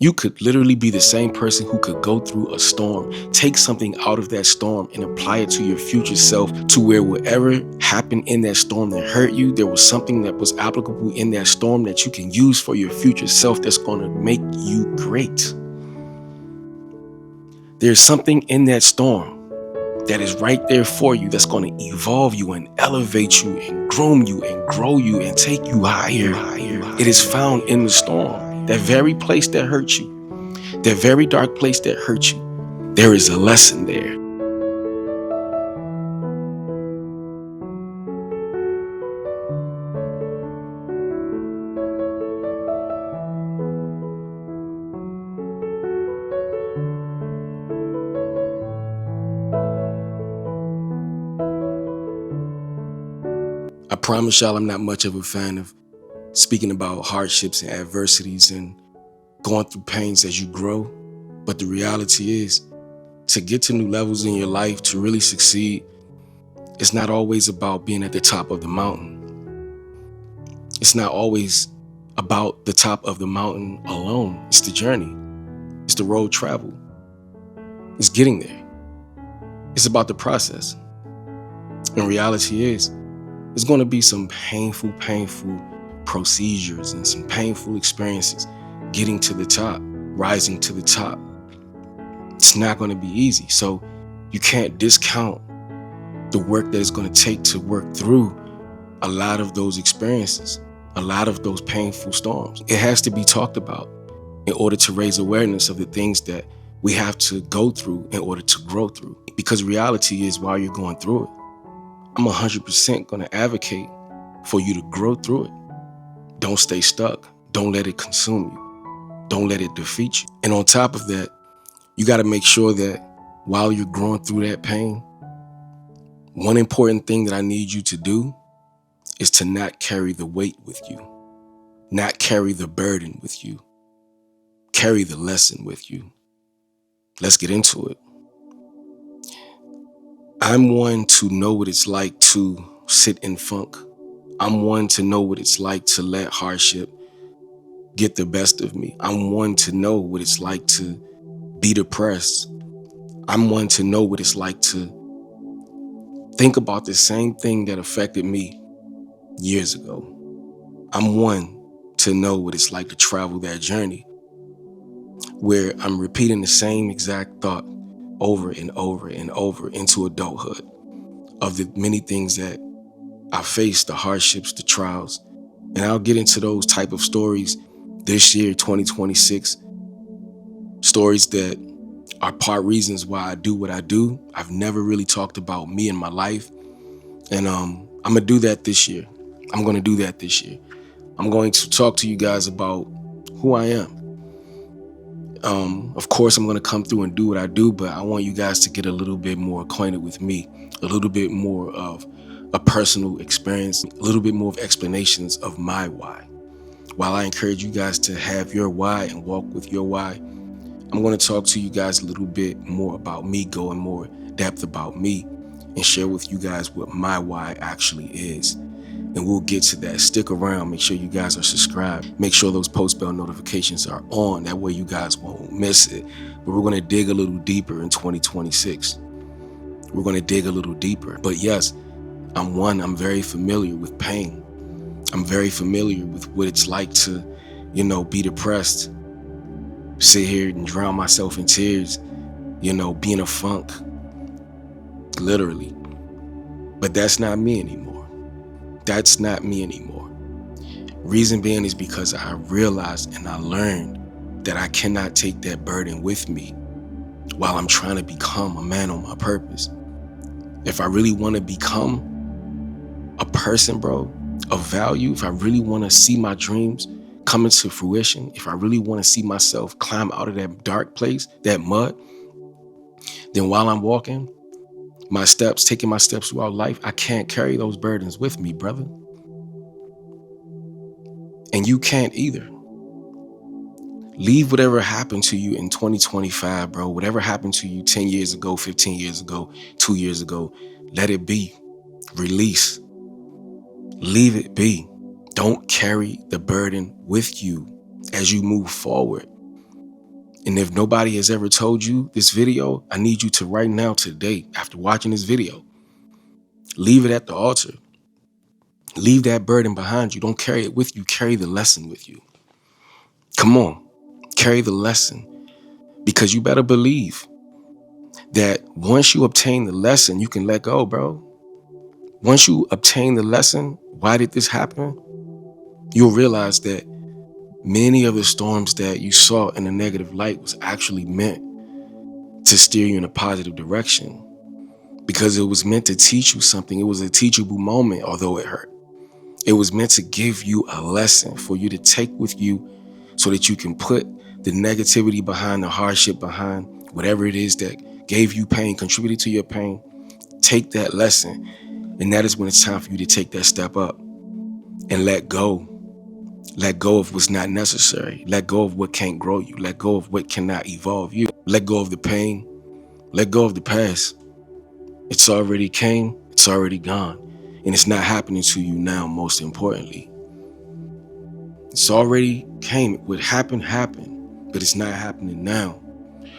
You could literally be the same person who could go through a storm, take something out of that storm and apply it to your future self, to where whatever happened in that storm that hurt you, there was something that was applicable in that storm that you can use for your future self that's going to make you great. There's something in that storm that is right there for you that's going to evolve you and elevate you and groom you and grow you and take you higher. It is found in the storm. That very place that hurt you, that very dark place that hurt you, there is a lesson there. I promise y'all I'm not much of a fan of speaking about hardships and adversities and going through pains as you grow. But the reality is, to get to new levels in your life, to really succeed, it's not always about being at the top of the mountain. It's not always about the top of the mountain alone. It's the journey. It's the road traveled. It's getting there. It's about the process. And reality is, there's going to be some painful procedures and some painful experiences getting to the top, rising to the top. It's not going to be easy. So you can't discount the work that it's going to take to work through a lot of those experiences, a lot of those painful storms. It has to be talked about in order to raise awareness of the things that we have to go through in order to grow through. Because reality is, while you're going through it, I'm 100% going to advocate for you to grow through it. Don't stay stuck. Don't let it consume you. Don't let it defeat you. And on top of that, you got to make sure that while you're growing through that pain, one important thing that I need you to do is to not carry the weight with you, not carry the burden with you, carry the lesson with you. Let's get into it. I'm one to know what it's like to sit in funk. I'm one to know what it's like to let hardship get the best of me. I'm one to know what it's like to be depressed. I'm one to know what it's like to think about the same thing that affected me years ago. I'm one to know what it's like to travel that journey where I'm repeating the same exact thought over and over and over into adulthood, of the many things that I faced, the hardships, the trials. And I'll get into those type of stories this year, 2026, stories that are part reasons why I do what I do. I've never really talked about me and my life. And I'm going to do that this year. I'm going to talk to you guys about who I am. Of course, I'm going to come through and do what I do, but I want you guys to get a little bit more acquainted with me, a little bit more of a personal experience, a little bit more of explanations of my why. While I encourage you guys to have your why and walk with your why, I'm going to talk to you guys a little bit more about me, go in more depth about me, and share with you guys what my why actually is. And we'll get to that. Stick around. Make sure you guys are subscribed. Make sure those post bell notifications are on. That way you guys won't miss it. But we're going to dig a little deeper in 2026. We're going to dig a little deeper. But yes, I'm very familiar with pain. I'm very familiar with what it's like to, be depressed, sit here and drown myself in tears, be in a funk, literally. But that's not me anymore. That's not me anymore. Reason being is because I realized and I learned that I cannot take that burden with me while I'm trying to become a man on my purpose. If I really want to become a person, bro, of value, if I really want to see my dreams come into fruition, if I really want to see myself climb out of that dark place, that mud, then while I'm walking, taking my steps throughout life, I can't carry those burdens with me, brother. And you can't either. Leave whatever happened to you in 2025, bro. Whatever happened to you 10 years ago, 15 years ago, 2 years ago, let it be. Release. Leave it be. Don't carry the burden with you as you move forward. And if nobody has ever told you this video, I need you to right now, today, after watching this video, leave it at the altar. Leave that burden behind you. Don't carry it with you. Carry the lesson with you. Come on, carry the lesson, because you better believe that once you obtain the lesson, you can let go, bro. Once you obtain the lesson, why did this happen? You'll realize that many of the storms that you saw in a negative light was actually meant to steer you in a positive direction, because it was meant to teach you something. It was a teachable moment, although it hurt. It was meant to give you a lesson for you to take with you so that you can put the negativity behind, the hardship behind, whatever it is that gave you pain, contributed to your pain. Take that lesson. And that is when it's time for you to take that step up and let go. Let go of what's not necessary. Let go of what can't grow you. Let go of what cannot evolve you. Let go of the pain. Let go of the past. It's already came. It's already gone. And it's not happening to you now, most importantly. It's already came. What happened, but it's not happening now.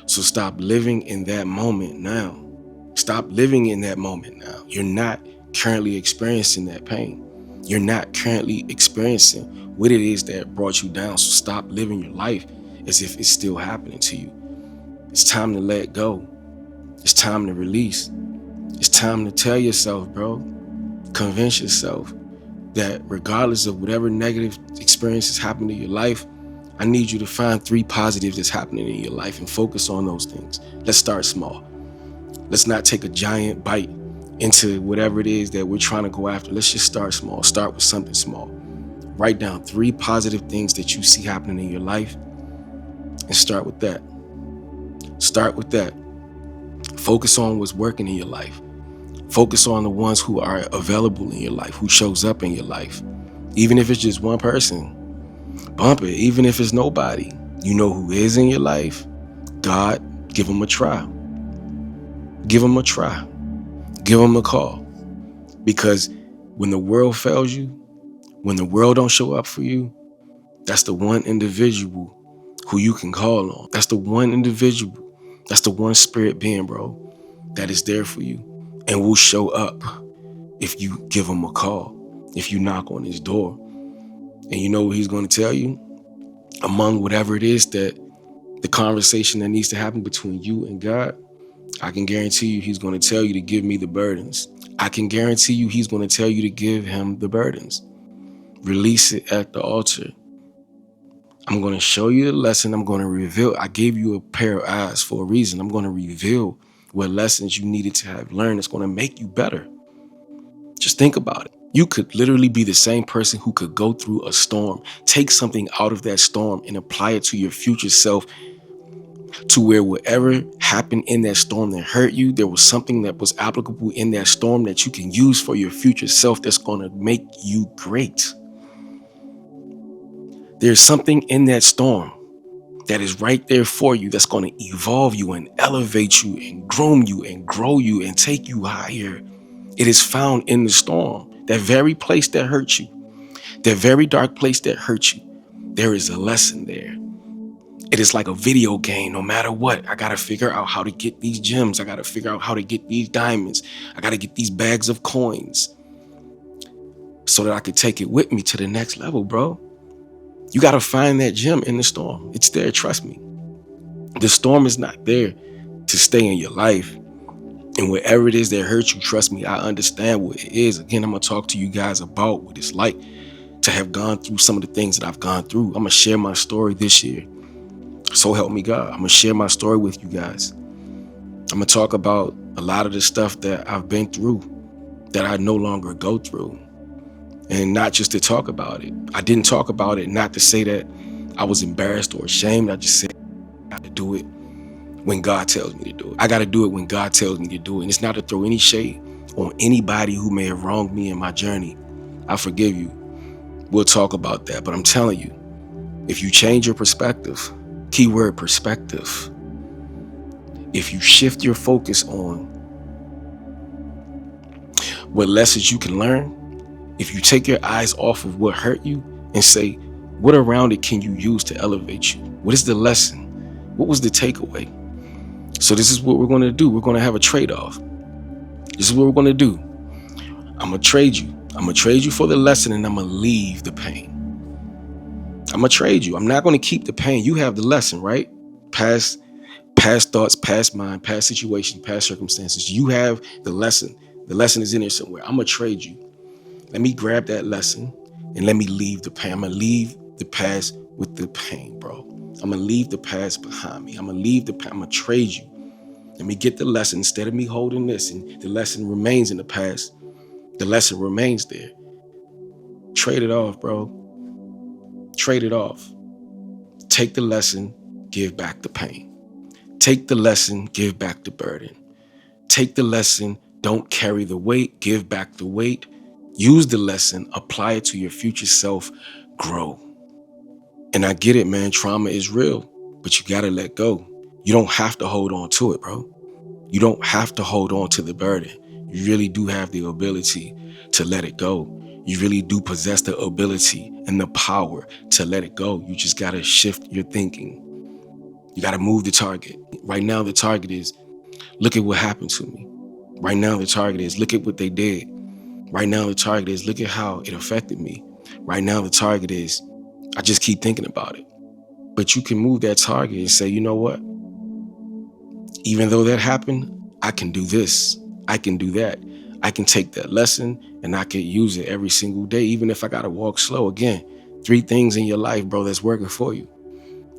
So stop living in that moment now. Stop living in that moment now. You're not currently experiencing that pain. You're not currently experiencing what it is that brought you down. So stop living your life as if it's still happening to you. It's time to let go. It's time to release. It's time to tell yourself, bro, convince yourself that regardless of whatever negative experiences happen in your life, I need you to find 3 positives that's happening in your life and focus on those things. Let's start small. Let's not take a giant bite into whatever it is that we're trying to go after. Let's just start small. Start with something small. Write down 3 positive things that you see happening in your life and start with that. Start with that. Focus on what's working in your life. Focus on the ones who are available in your life, who shows up in your life. Even if it's just one person, bump it. Even if it's nobody, you know who is in your life. God, give them a try. Give them a try. Give them a call. Because when the world fails you, when the world don't show up for you, that's the one individual who you can call on. That's the one individual. That's the one spirit being, bro, that is there for you and will show up if you give him a call, if you knock on his door. And you know what he's going to tell you? Among whatever it is that the conversation that needs to happen between you and God, I can guarantee you he's going to tell you to give me the burdens. I can guarantee you he's going to tell you to give him the burdens. Release it at the altar. I'm going to show you the lesson. I'm going to reveal. I gave you a pair of eyes for a reason. I'm going to reveal what lessons you needed to have learned. It's going to make you better. Just think about it. You could literally be the same person who could go through a storm, take something out of that storm and apply it to your future self, to where whatever happened in that storm that hurt you, there was something that was applicable in that storm that you can use for your future self that's going to make you great. There's something in that storm that is right there for you that's going to evolve you and elevate you and groom you and grow you and take you higher. It is found in the storm. That very place that hurt you, that very dark place that hurt you, there is a lesson there. It is like a video game. No matter what, I got to figure out how to get these gems. I got to figure out how to get these diamonds. I got to get these bags of coins so that I could take it with me to the next level, bro. You got to find that gem in the storm. It's there. Trust me. The storm is not there to stay in your life. And whatever it is that hurts you, trust me, I understand what it is. Again, I'm going to talk to you guys about what it's like to have gone through some of the things that I've gone through. I'm going to share my story this year. So help me God. I'm going to share my story with you guys. I'm going to talk about a lot of the stuff that I've been through that I no longer go through. And not just to talk about it. I didn't talk about it not to say that I was embarrassed or ashamed. I just said I got to do it when God tells me to do it. I got to do it when God tells me to do it. And it's not to throw any shade on anybody who may have wronged me in my journey. I forgive you. We'll talk about that. But I'm telling you, if you change your perspective, keyword perspective, if you shift your focus on what lessons you can learn, if you take your eyes off of what hurt you and say, what around it can you use to elevate you? What is the lesson? What was the takeaway? So this is what we're going to do. We're going to have a trade-off. This is what we're going to do. I'm going to trade you. I'm going to trade you for the lesson, and I'm going to leave the pain. I'm going to trade you. I'm not going to keep the pain. You have the lesson, right? Past thoughts, past mind, past situation, past circumstances. You have the lesson. The lesson is in there somewhere. I'm going to trade you. Let me grab that lesson and let me leave the pain. I'm going to leave the past with the pain, bro. I'm going to leave the past behind me. I'm going to leave the past. I'm going to trade you. Let me get the lesson instead of me holding this and the lesson remains in the past. The lesson remains there. Trade it off, bro. Trade it off. Take the lesson, give back the pain. Take the lesson, give back the burden. Take the lesson, don't carry the weight, give back the weight. Use the lesson, apply it to your future self, grow. And I get it, man, trauma is real, but you gotta let go. You don't have to hold on to it, bro. You don't have to hold on to the burden. You really do have the ability to let it go. You really do possess the ability and the power to let it go. You just gotta shift your thinking. You gotta move the target. Right now, the target is, look at what happened to me. Right now, the target is, look at what they did. Right now, the target is, look at how it affected me. Right now, the target is, I just keep thinking about it. But you can move that target and say, you know what? Even though that happened, I can do this. I can do that. I can take that lesson and I can use it every single day, even if I got to walk slow. Again, 3 things in your life, bro, that's working for you.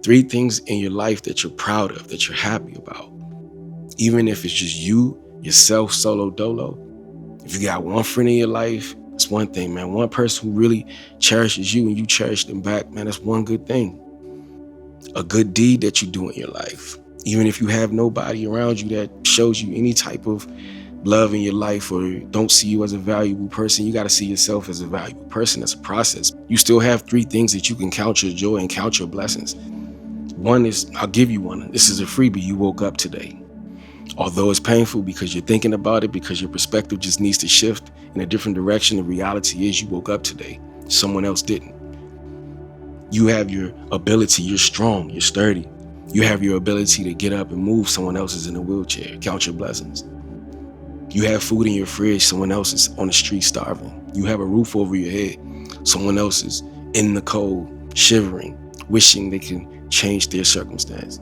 3 things in your life that you're proud of, that you're happy about. Even if it's just you, yourself, solo dolo. If you got one friend in your life, it's one thing, man. One person who really cherishes you and you cherish them back, man, that's one good thing. A good deed that you do in your life. Even if you have nobody around you that shows you any type of love in your life or don't see you as a valuable person, you got to see yourself as a valuable person. That's a process. You still have 3 things that you can count your joy and count your blessings. One is, I'll give you one. This is a freebie. You woke up today. Although it's painful because you're thinking about it, because your perspective just needs to shift in a different direction, the reality is you woke up today. Someone else didn't. You have your ability. You're strong. You're sturdy. You have your ability to get up and move. Someone else is in a wheelchair. Count your blessings. You have food in your fridge. Someone else is on the street starving. You have a roof over your head. Someone else is in the cold, shivering, wishing they can change their circumstance.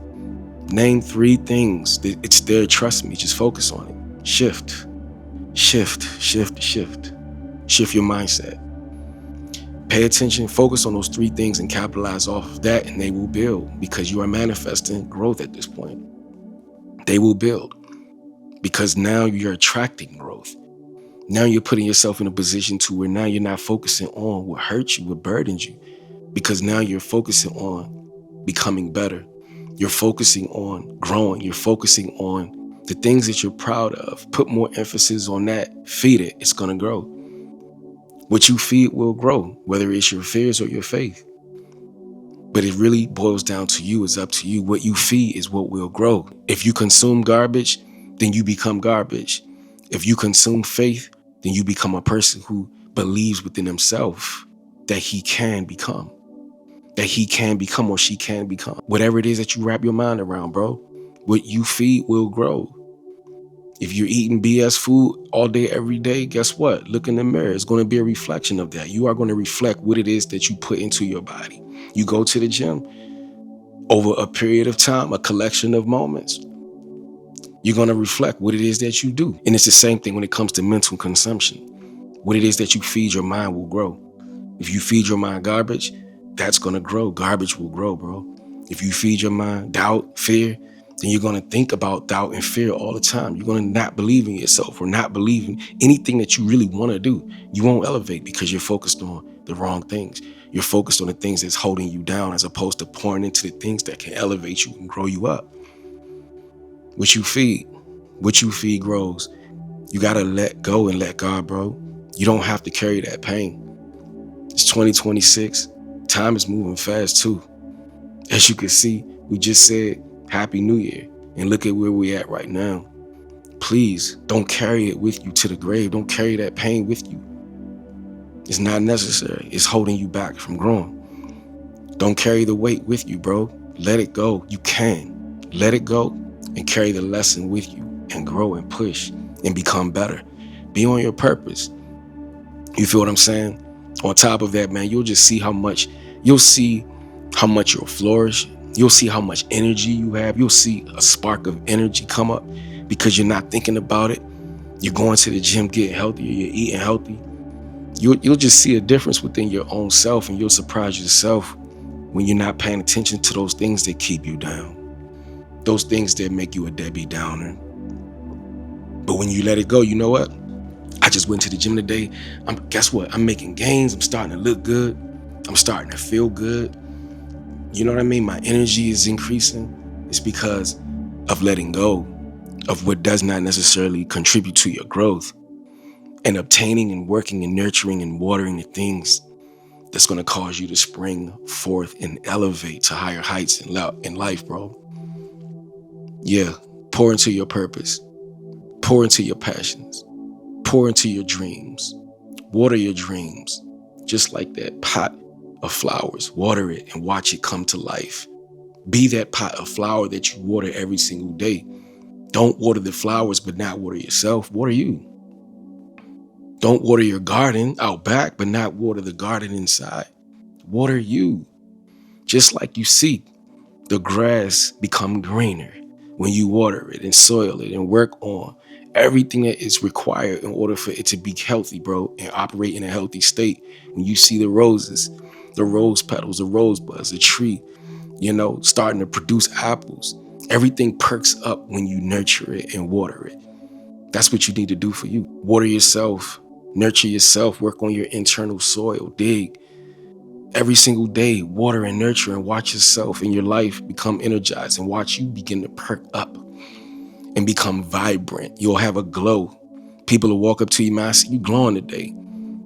Name 3 things. It's there. Trust me. Just focus on it. Shift. Shift. Shift. Shift. Shift your mindset. Pay attention. Focus on those 3 things and capitalize off of that, and they will build because you are manifesting growth at this point. They will build because now you're attracting growth. Now you're putting yourself in a position to where now you're not focusing on what hurts you, what burdens you, because now you're focusing on becoming better. You're focusing on growing. You're focusing on the things that you're proud of. Put more emphasis on that. Feed it. It's going to grow. What you feed will grow, whether it's your fears or your faith. But it really boils down to you. It's up to you. What you feed is what will grow. If you consume garbage, then you become garbage. If you consume faith, then you become a person who believes within himself that he can become. That he can become or she can become. Whatever it is that you wrap your mind around, bro. What you feed will grow. If you're eating BS food all day, every day, guess what? Look in the mirror. It's going to be a reflection of that. You are going to reflect what it is that you put into your body. You go to the gym. Over a period of time, a collection of moments, you're going to reflect what it is that you do. And it's the same thing when it comes to mental consumption. What it is that you feed your mind will grow. If you feed your mind garbage, that's going to grow. Garbage will grow, bro. If you feed your mind doubt, fear, then you're going to think about doubt and fear all the time. You're going to not believe in yourself or not believe in anything that you really want to do. You won't elevate because you're focused on the wrong things. You're focused on the things that's holding you down as opposed to pouring into the things that can elevate you and grow you up. What you feed grows. You got to let go and let God, bro. You don't have to carry that pain. It's 2026. Time is moving fast too. As you can see, we just said Happy New Year, and look at where we're at right now. Please don't carry it with you to the grave. Don't carry that pain with you. It's not necessary. It's holding you back from growing. Don't carry the weight with you, bro. Let it go. You can. Let it go and carry the lesson with you and grow and push and become better. Be on your purpose. You feel what I'm saying? On top of that, man, you'll see how much you'll flourish. You'll see how much energy you have. You'll see a spark of energy come up because you're not thinking about it. You're going to the gym, getting healthier, you're eating healthy. You'll just see a difference within your own self, and you'll surprise yourself when you're not paying attention to those things that keep you down, those things that make you a Debbie Downer. But when you let it go, you know what? I just went to the gym today. Guess what? I'm making gains. I'm starting to look good. I'm starting to feel good. You know what I mean? My energy is increasing. It's because of letting go of what does not necessarily contribute to your growth, and obtaining and working and nurturing and watering the things that's going to cause you to spring forth and elevate to higher heights in life, bro. Yeah, pour into your purpose. Pour into your passions. Pour into your dreams. Water your dreams. Just like that pot of flowers. Water it and watch it come to life. Be that pot of flower that you water every single day. Don't water the flowers but not water yourself. Water you. Don't water your garden out back but not water the garden inside. Water you. Just like you see the grass become greener when you water it and soil it and work on everything that is required in order for it to be healthy, bro, and operate in a healthy state. When you see the roses, the rose petals, the rosebuds, the tree, starting to produce apples, everything perks up when you nurture it and water it. That's what you need to do for you. Water yourself, nurture yourself, work on your internal soil, dig. Every single day, water and nurture and watch yourself and your life become energized and watch you begin to perk up and become vibrant. You'll have a glow. People will walk up to you, man, I see you glowing today.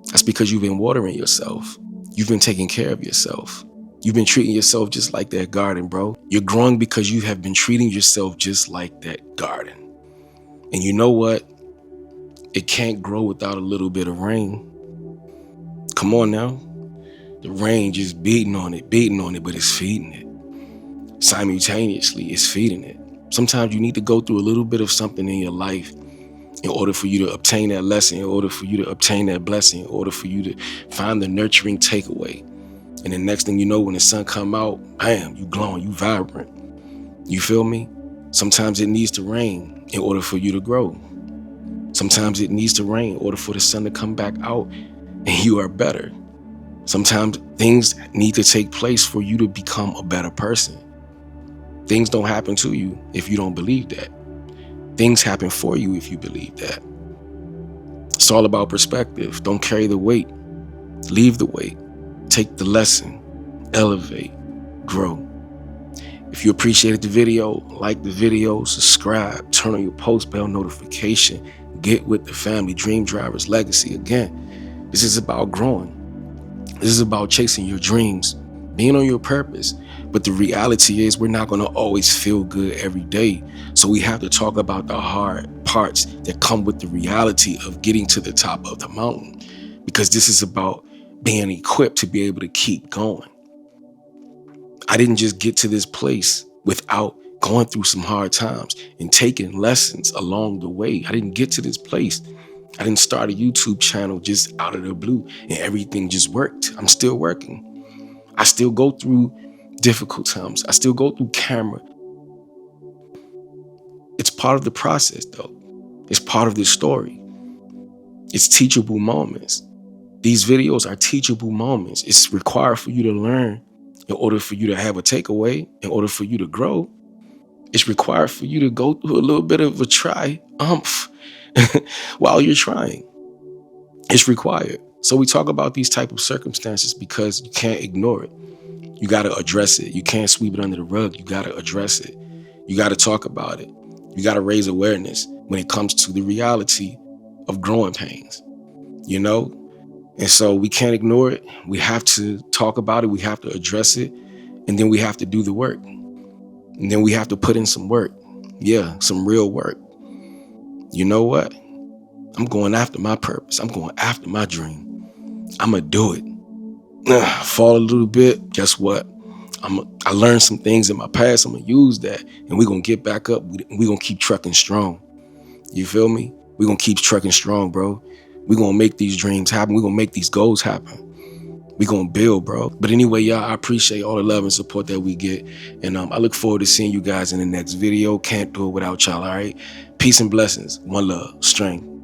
That's because you've been watering yourself. You've been taking care of yourself. You've been treating yourself just like that garden, bro. You're growing because you have been treating yourself just like that garden. And you know what? It can't grow without a little bit of rain. Come on now. The rain just beating on it, but it's feeding it. Simultaneously, it's feeding it. Sometimes you need to go through a little bit of something in your life in order for you to obtain that lesson, in order for you to obtain that blessing, in order for you to find the nurturing takeaway. And the next thing you know, when the sun come out, bam, you glowing, you vibrant. You feel me? Sometimes it needs to rain in order for you to grow. Sometimes it needs to rain in order for the sun to come back out and you are better. Sometimes things need to take place for you to become a better person. Things don't happen to you if you don't believe that. Things happen for you if you believe that. It's all about perspective. Don't carry the weight. Leave the weight. Take the lesson. Elevate. Grow. If you appreciated the video, like the video, subscribe, turn on your post bell notification, get with the family, Dream Drivers Legacy. Again, this is about growing. This is about chasing your dreams, being on your purpose. But the reality is we're not going to always feel good every day. So we have to talk about the hard parts that come with the reality of getting to the top of the mountain, because this is about being equipped to be able to keep going. I didn't just get to this place without going through some hard times and taking lessons along the way. I didn't get to this place. I didn't start a YouTube channel just out of the blue and everything just worked. I'm still working. I still go through difficult times. I still go through camera. It's part of the process, though. It's part of the story. It's teachable moments. These videos are teachable moments. It's required for you to learn in order for you to have a takeaway, in order for you to grow. It's required for you to go through a little bit of a triumph while you're trying. It's required. So we talk about these type of circumstances because you can't ignore it. You got to address it. You can't sweep it under the rug. You got to address it. You got to talk about it. You got to raise awareness when it comes to the reality of growing pains, And so we can't ignore it. We have to talk about it. We have to address it. And then we have to do the work. And then we have to put in some work. Yeah, some real work. You know what? I'm going after my purpose. I'm going after my dream. I'm going to do it. Fall a little bit. Guess what? I learned some things in my past. I'm gonna use that, and we're gonna get back up. We're gonna keep trucking strong. You feel me? We're gonna keep trucking strong, bro. We're gonna make these dreams happen. We're gonna make these goals happen. We're gonna build, bro. But anyway, y'all, I appreciate all the love and support that we get. And I look forward to seeing you guys in the next video. Can't do it without y'all, all right? Peace and blessings. One love. Strength.